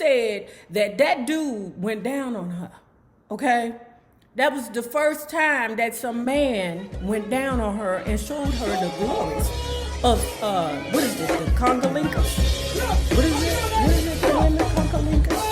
said that dude went down on her, okay? That was the first time that some man went down on her and showed her the glories of, what is this, the congolinkas? What is it? What is it, the women, congolinkas?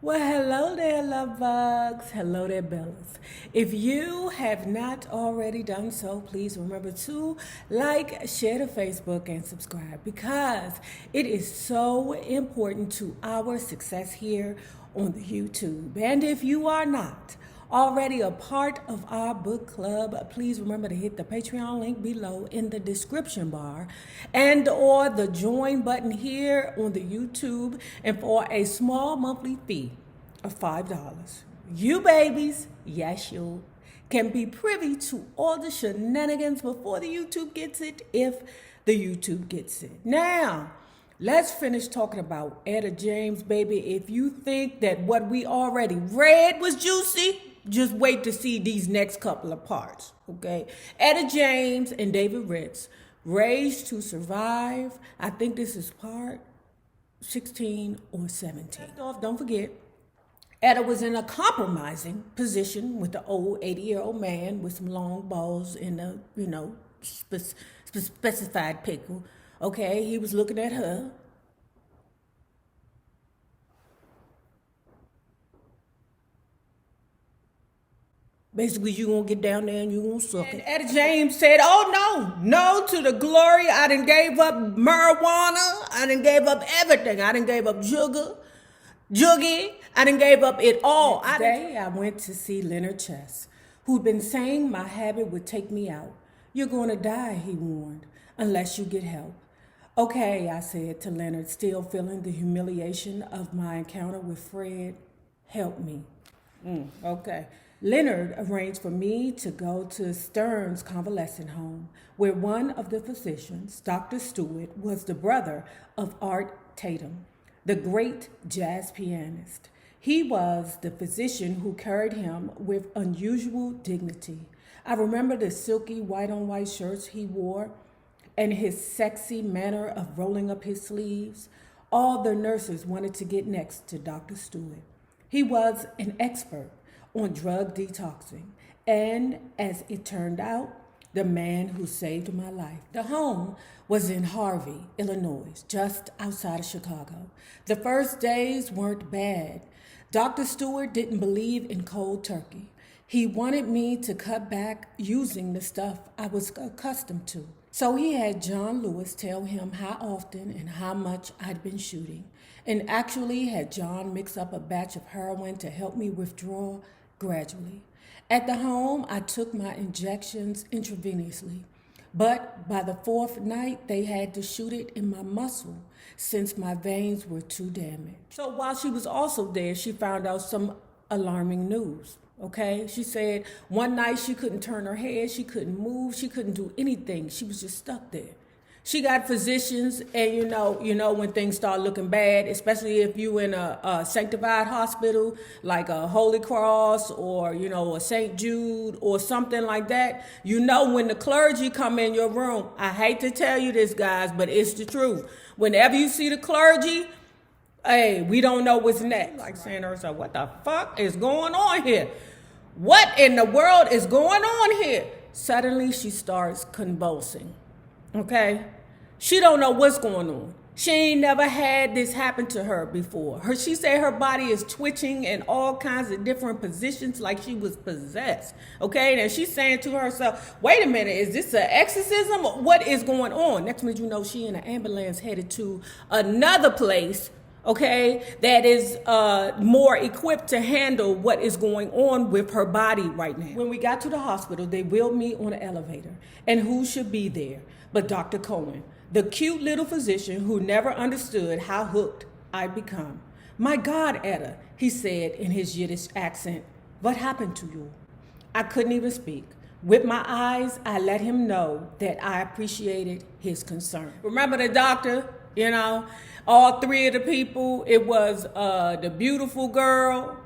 Well, hello there, love bugs. Hello there, bellas. If you have not already done so, please remember to like, share to Facebook, and subscribe, because it is so important to our success here on the YouTube. And if you are not already a part of our book club, please remember to hit the Patreon link below in the description bar and or the join button here on the YouTube. And for a small monthly fee of $5, you babies, yes you, can be privy to all the shenanigans before the YouTube gets it, if the YouTube gets it. Now, let's finish talking about Etta James, baby. If you think that what we already read was juicy, just wait to see these next couple of parts, okay? Etta James and David Ritz, Raised to Survive. I think this is part 16 or 17. First off, don't forget, Etta was in a compromising position with the old 80-year-old man with some long balls in a, specified pickle, okay? He was looking at her. Basically, you gonna get down there and you gonna suck it. Etta James said, oh no to the glory. I done gave up marijuana. I done gave up everything. I done gave up juggy. I done gave up it all. Today, I went to see Leonard Chess, who'd been saying my habit would take me out. You're gonna die, he warned, unless you get help. Okay, I said to Leonard, still feeling the humiliation of my encounter with Fred. Help me. Okay. Leonard arranged for me to go to Stern's convalescent home, where one of the physicians, Dr. Stewart, was the brother of Art Tatum, the great jazz pianist. He was the physician who carried him with unusual dignity. I remember the silky white-on-white shirts he wore and his sexy manner of rolling up his sleeves. All the nurses wanted to get next to Dr. Stewart. He was an expert on drug detoxing, and as it turned out, the man who saved my life. The home was in Harvey, Illinois, just outside of Chicago. The first days weren't bad. Dr. Stewart didn't believe in cold turkey. He wanted me to cut back using the stuff I was accustomed to. So he had John Lewis tell him how often and how much I'd been shooting, and actually had John mix up a batch of heroin to help me withdraw gradually. At the home, I took my injections intravenously, but by the fourth night, they had to shoot it in my muscle since my veins were too damaged. So while she was also there, she found out some alarming news, okay? She said one night she couldn't turn her head, she couldn't move, she couldn't do anything. She was just stuck there. She got physicians, and you know when things start looking bad, especially if you in a sanctified hospital like a Holy Cross or a St. Jude or something like that. You know when the clergy come in your room. I hate to tell you this, guys, but it's the truth. Whenever you see the clergy, hey, we don't know what's next. Like saying to herself, what the fuck is going on here? What in the world is going on here? Suddenly she starts convulsing. Okay? She don't know what's going on. She ain't never had this happen to her before. She said her body is twitching in all kinds of different positions like she was possessed. Okay, and she's saying to herself, wait a minute, is this an exorcism? What is going on? Next minute you know she in an ambulance headed to another place, okay, that is more equipped to handle what is going on with her body right now. When we got to the hospital, they wheeled me on an elevator. And who should be there but Dr. Cohen, the cute little physician who never understood how hooked I'd become. My God, Etta, he said in his Yiddish accent, what happened to you? I couldn't even speak. With my eyes, I let him know that I appreciated his concern. Remember the doctor? You know, all three of the people, it was the beautiful girl,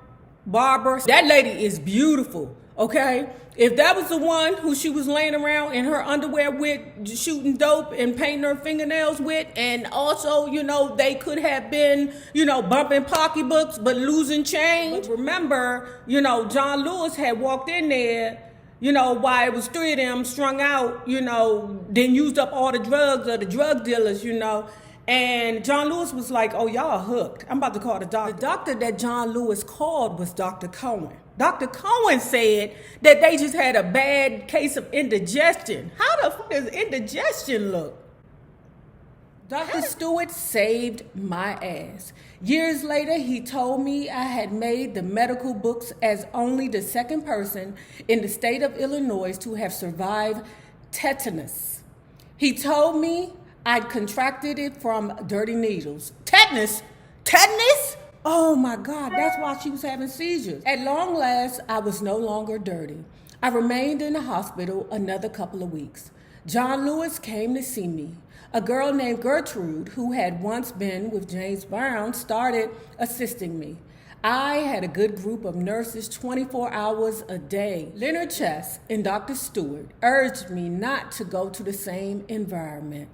Barbara. That lady is beautiful, okay? If that was the one who she was laying around in her underwear with, shooting dope and painting her fingernails with, and also, you know, they could have been, you know, bumping pocketbooks but losing change. But remember, you know, John Lewis had walked in there, you know, while it was three of them strung out, you know, then used up all the drugs of the drug dealers, you know. And John Lewis was like, oh, y'all hooked. I'm about to call the doctor. The doctor that John Lewis called was Dr. Cohen. Dr. Cohen said that they just had a bad case of indigestion. How the fuck does indigestion look? Dr. Stewart saved my ass. Years later, he told me I had made the medical books as only the second person in the state of Illinois to have survived tetanus. He told me I'd contracted it from dirty needles. Tetanus? Tetanus? Oh my God, that's why she was having seizures. At long last, I was no longer dirty. I remained in the hospital another couple of weeks. John Lewis came to see me. A girl named Gertrude, who had once been with James Brown, started assisting me. I had a good group of nurses 24 hours a day. Leonard Chess and Dr. Stewart urged me not to go to the same environment.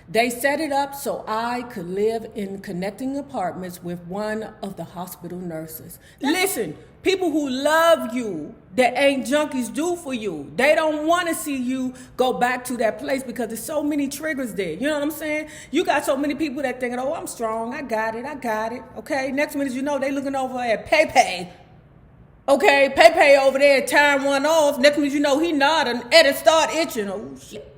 They set it up so I could live in connecting apartments with one of the hospital nurses. Listen, people who love you, that ain't junkies do for you. They don't want to see you go back to that place because there's so many triggers there. You know what I'm saying? You got so many people that thinking, oh, I'm strong. I got it. Okay, next minute you know they looking over at Pepe. Okay, Pepe over there tying one off. Next minute you know he nodding. Etta start itching. Oh, shit.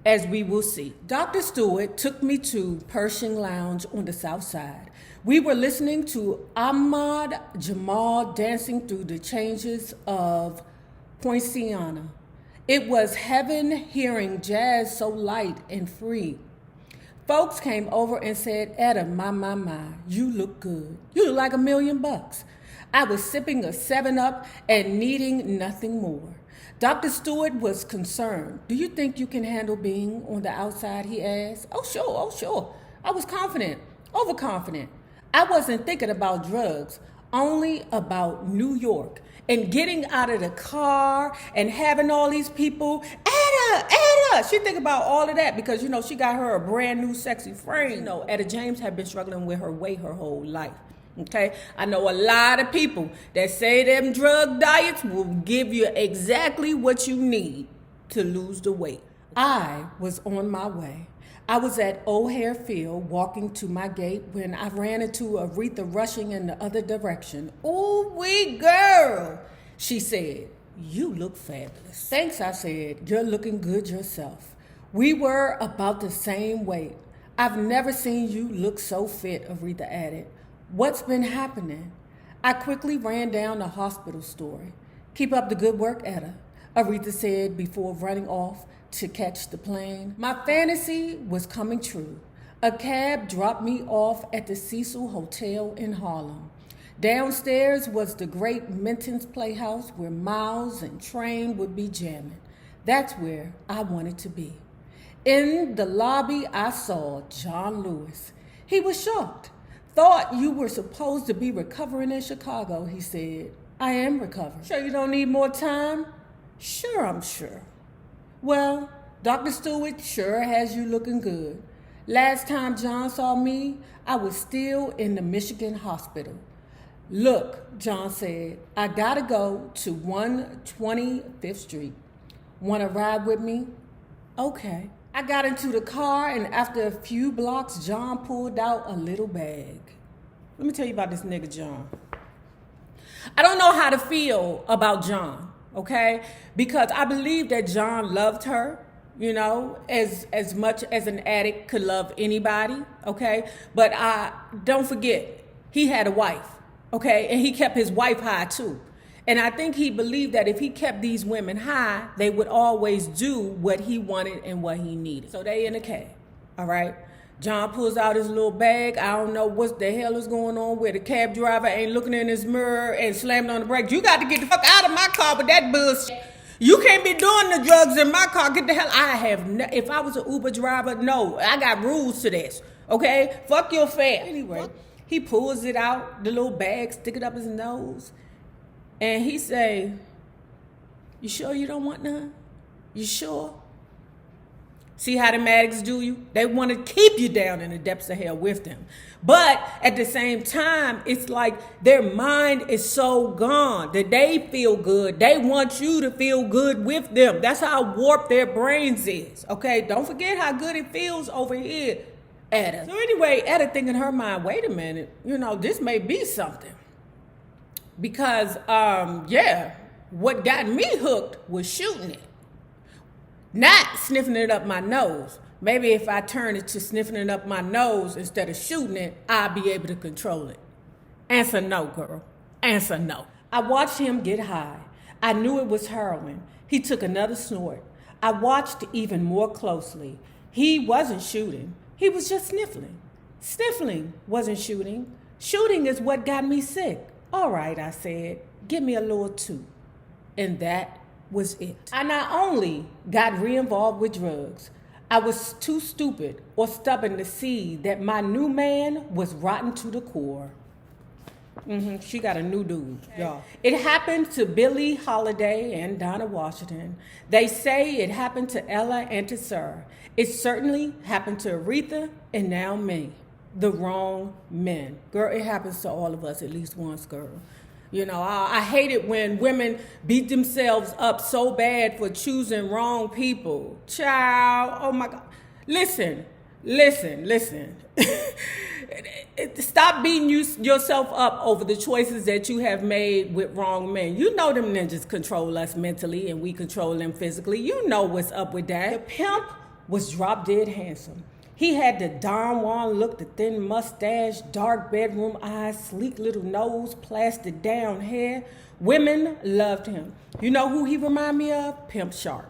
As we will see. Dr. Stewart took me to Pershing Lounge on the south side. We were listening to Ahmad Jamal dancing through the changes of Poinciana. It was heaven hearing jazz so light and free. Folks came over and said, Etta, my, you look good. You look like $1,000,000. I was sipping a 7-Up and needing nothing more. Dr. Stewart was concerned. Do you think you can handle being on the outside, he asked. Oh, sure. I was confident, overconfident. I wasn't thinking about drugs, only about New York and getting out of the car and having all these people, Etta. She think about all of that because, you know, she got her a brand new sexy frame. You know, Etta James had been struggling with her weight her whole life. Okay, I know a lot of people that say them drug diets will give you exactly what you need to lose the weight. I was on my way. I was at O'Hare Field walking to my gate when I ran into Aretha rushing in the other direction. Ooh, wee girl, she said. You look fabulous. Thanks, I said. You're looking good yourself. We were about the same weight. I've never seen you look so fit, Aretha added. What's been happening? I quickly ran down the hospital story. Keep up the good work, Etta, Aretha said before running off to catch the plane. My fantasy was coming true. A cab dropped me off at the Cecil Hotel in Harlem. Downstairs was the great Minton's Playhouse where Miles and Train would be jamming. That's where I wanted to be. In the lobby, I saw John Lewis. He was shocked. Thought you were supposed to be recovering in Chicago, he said. I am recovering. Sure you don't need more time? Sure, I'm sure. Well, Dr. Stewart sure has you looking good. Last time John saw me, I was still in the Michigan hospital. Look, John said, I gotta go to 125th Street. Wanna ride with me? Okay. I got into the car, and after a few blocks, John pulled out a little bag. Let me tell you about this nigga, John. I don't know how to feel about John, okay? Because I believe that John loved her, you know, as much as an addict could love anybody, okay? But don't forget, he had a wife, okay? And he kept his wife high too. And I think he believed that if he kept these women high, they would always do what he wanted and what he needed. So they in a cab, all right? John pulls out his little bag. I don't know what the hell is going on where the cab driver ain't looking in his mirror and slammed on the brakes. You got to get the fuck out of my car with that bullshit. You can't be doing the drugs in my car. Get the hell. If I was an Uber driver, no, I got rules to this, okay? Fuck your fare. Anyway, he pulls it out, the little bag, stick it up his nose. And he say, you sure you don't want none? You sure? See how the addicts do you? They want to keep you down in the depths of hell with them. But at the same time, it's like their mind is so gone that they feel good. They want you to feel good with them. That's how warped their brains is. Okay, don't forget how good it feels over here, Etta. So anyway, Etta thinking in her mind, wait a minute, you know, this may be something. Because, what got me hooked was shooting it. Not sniffing it up my nose. Maybe if I turn it to sniffing it up my nose instead of shooting it, I'll be able to control it. Answer no, girl. Answer no. I watched him get high. I knew it was heroin. He took another snort. I watched even more closely. He wasn't shooting. He was just sniffling. Sniffling wasn't shooting. Shooting is what got me sick. All right, I said, give me a little too. And that was it. I not only got re-involved with drugs, I was too stupid or stubborn to see that my new man was rotten to the core. She got a new dude, y'all. It happened to Billie Holiday and Donna Washington. They say it happened to Ella and to Sarah. It certainly happened to Aretha and now me. The wrong men. Girl, it happens to all of us at least once, girl. You know, I hate it when women beat themselves up so bad for choosing wrong people. Child, oh my God. Listen. Stop beating yourself up over the choices that you have made with wrong men. You know them ninjas control us mentally and we control them physically. You know what's up with that. The pimp was drop dead handsome. He had the Don Juan look, the thin mustache, dark bedroom eyes, sleek little nose, plastered down hair. Women loved him. You know who he reminded me of? Pimp Sharp.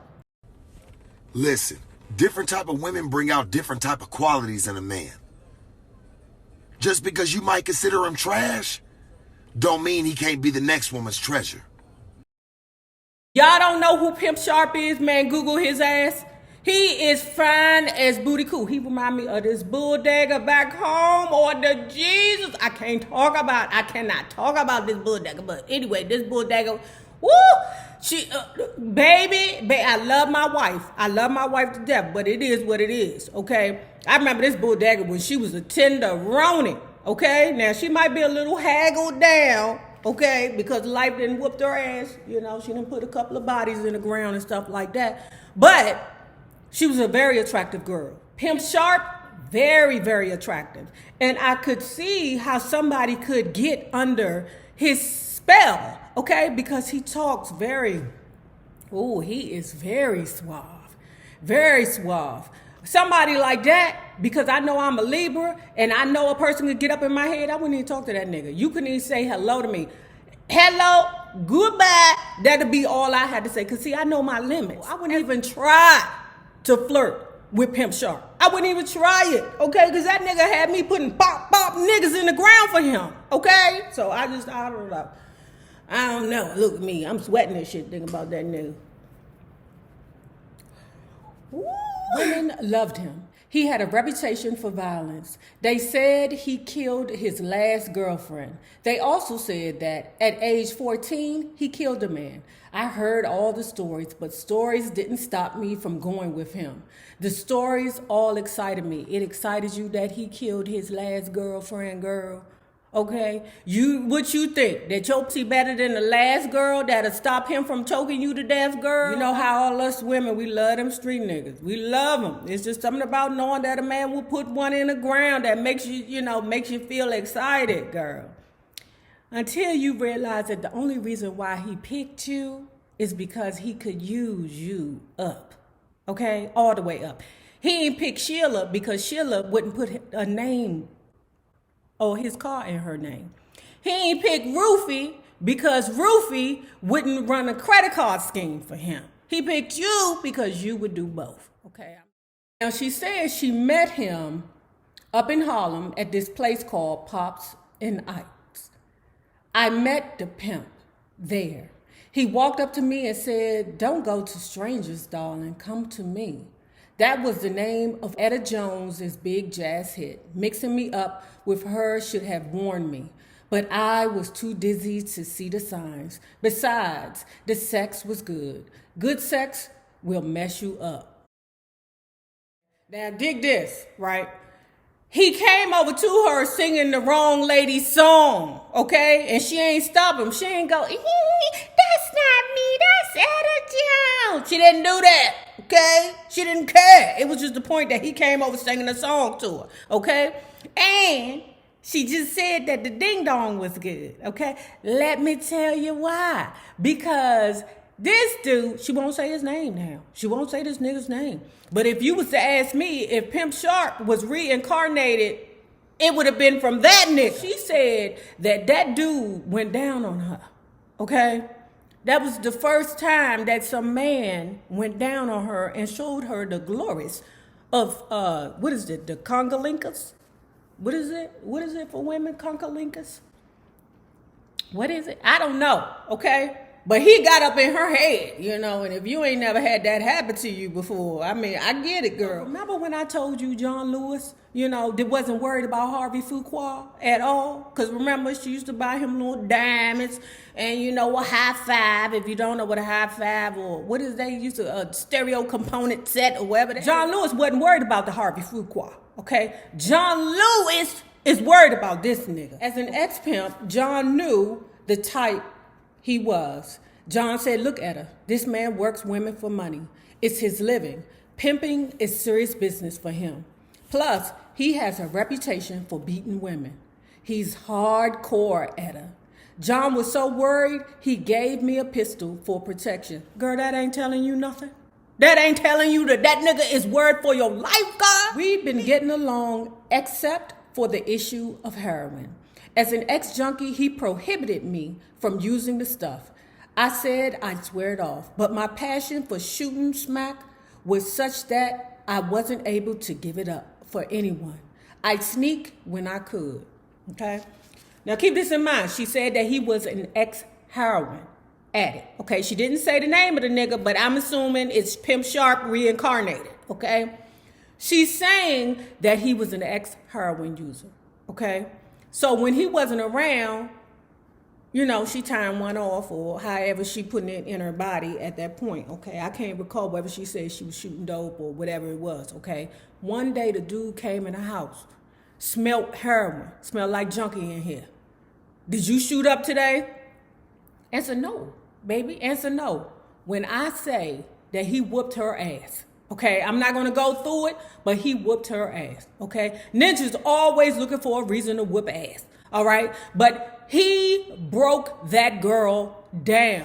Listen, different type of women bring out different type of qualities in a man. Just because you might consider him trash, don't mean he can't be the next woman's treasure. Y'all don't know who Pimp Sharp is, man? Google his ass. He is fine as booty cool. He remind me of this bulldagger back home or the Jesus. I cannot talk about this bulldagger. But anyway, this bulldagger, woo, baby, I love my wife. I love my wife to death, but it is what it is, okay? I remember this bulldagger when she was a tenderoni, okay? Now, she might be a little haggled down, okay, because life didn't whoop her ass. You know, she didn't put a couple of bodies in the ground and stuff like that. But she was a very attractive girl. Pimp Sharp, very, very attractive. And I could see how somebody could get under his spell, okay? Because he talks he is very suave. Very suave. Somebody like that, because I know I'm a Libra, and I know a person could get up in my head, I wouldn't even talk to that nigga. You couldn't even say hello to me. Hello, goodbye. That'd be all I had to say. Because, see, I know my limits. I wouldn't even try to flirt with Pimp Sharp. I wouldn't even try it, okay? Because that nigga had me putting bop niggas in the ground for him, okay? So I don't know. I don't know. Look at me. I'm sweating this shit thinking about that nigga. Woo. Women loved him. He had a reputation for violence. They said he killed his last girlfriend. They also said that at age 14, he killed a man. I heard all the stories, but stories didn't stop me from going with him. The stories all excited me. It excited you that he killed his last girlfriend, girl? Okay, what you think? That your pussy better than the last girl that'll stop him from choking you to death, girl? You know how all us women, we love them street niggas. We love them. It's just something about knowing that a man will put one in the ground that makes you, makes you feel excited, girl. Until you realize that the only reason why he picked you is because he could use you up. Okay, all the way up. He ain't picked Sheila because Sheila wouldn't put a name or his car in her name. He ain't picked Rufy because Rufy wouldn't run a credit card scheme for him. He picked you because you would do both, okay? Now, she says she met him up in Harlem at this place called Pops and Ike's. I met the pimp there. He walked up to me and said, "Don't go to strangers, darling, come to me." That was the name of Etta Jones's big jazz hit. Mixing me up with her should have warned me, but I was too dizzy to see the signs. Besides, the sex was good. Good sex will mess you up. Now dig this, right? He came over to her singing the wrong lady's song, okay? And she ain't stop him. She ain't go, "That's not me, that's Etta Jones." She didn't do that, okay? She didn't care. It was just the point that he came over singing a song to her, okay? And she just said that the ding dong was good, okay? Let me tell you why. Because this dude, she won't say his name now. She won't say this nigga's name. But if you was to ask me if Pimp Sharp was reincarnated, it would have been from that nigga. She said that dude went down on her, okay? That was the first time that some man went down on her and showed her the glories of, what is it, the congolinkas? What is it? What is it for women, congolinkas? What is it? I don't know, okay? But he got up in her head, and if you ain't never had that happen to you before, I mean, I get it, girl. Remember when I told you John Lewis, that wasn't worried about Harvey Fuqua at all? Because remember, she used to buy him little diamonds and, a high five, if you don't know what a high five or what is they used to, a stereo component set or whatever. John Lewis wasn't worried about the Harvey Fuqua, okay? John Lewis is worried about this nigga. As an ex-pimp, John knew the type he was. John said, "Look at her. This man works women for money. It's his living. Pimping is serious business for him. Plus, he has a reputation for beating women. He's hardcore, Etta." John was so worried, he gave me a pistol for protection. Girl, that ain't telling you nothing? That ain't telling you that nigga is worried for your life, God? We've been getting along except for the issue of heroin. As an ex-junkie, he prohibited me from using the stuff. I said I'd swear it off, but my passion for shooting smack was such that I wasn't able to give it up for anyone. I'd sneak when I could, okay? Now keep this in mind. She said that he was an ex-heroin addict, okay? She didn't say the name of the nigga, but I'm assuming it's Pimp Sharp reincarnated, okay? She's saying that he was an ex-heroin user, okay? So when he wasn't around, she turned one off or however she putting it in her body at that point, okay? I can't recall whether she said she was shooting dope or whatever it was, okay? One day the dude came in the house, smelled heroin, smelled like junkie in here. "Did you shoot up today?" Answer no, baby, answer no. When I say that he whooped her ass, okay, I'm not gonna go through it, but he whooped her ass, okay? Ninjas always looking for a reason to whoop ass, all right? But he broke that girl down.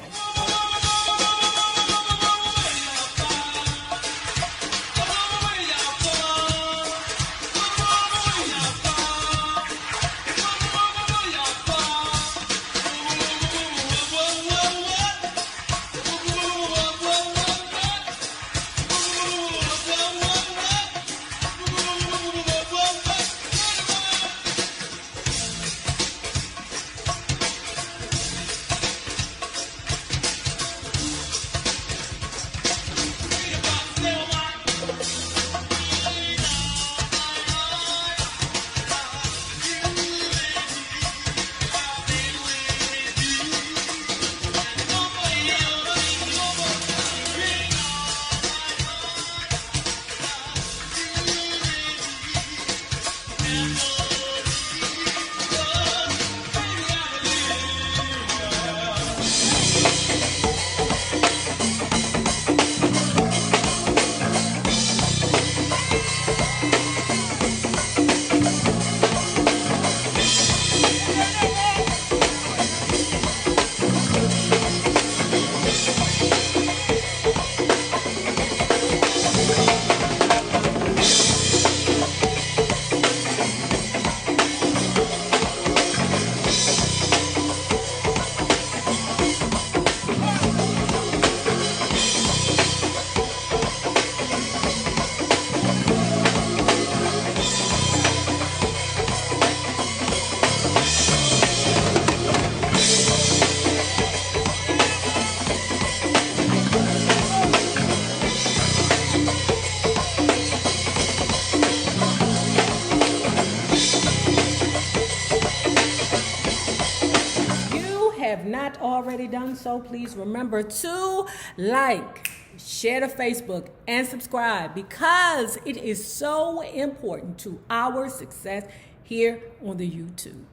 not already done so, please remember to like, share the Facebook, and subscribe, because it is so important to our success here on the YouTube.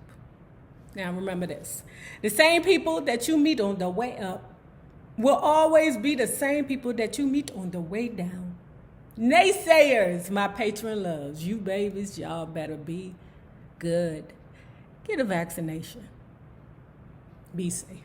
Now remember this: the same people that you meet on the way up will always be the same people that you meet on the way down. Naysayers, my patron loves, you babies, y'all better be good. Get a vaccination. Be safe.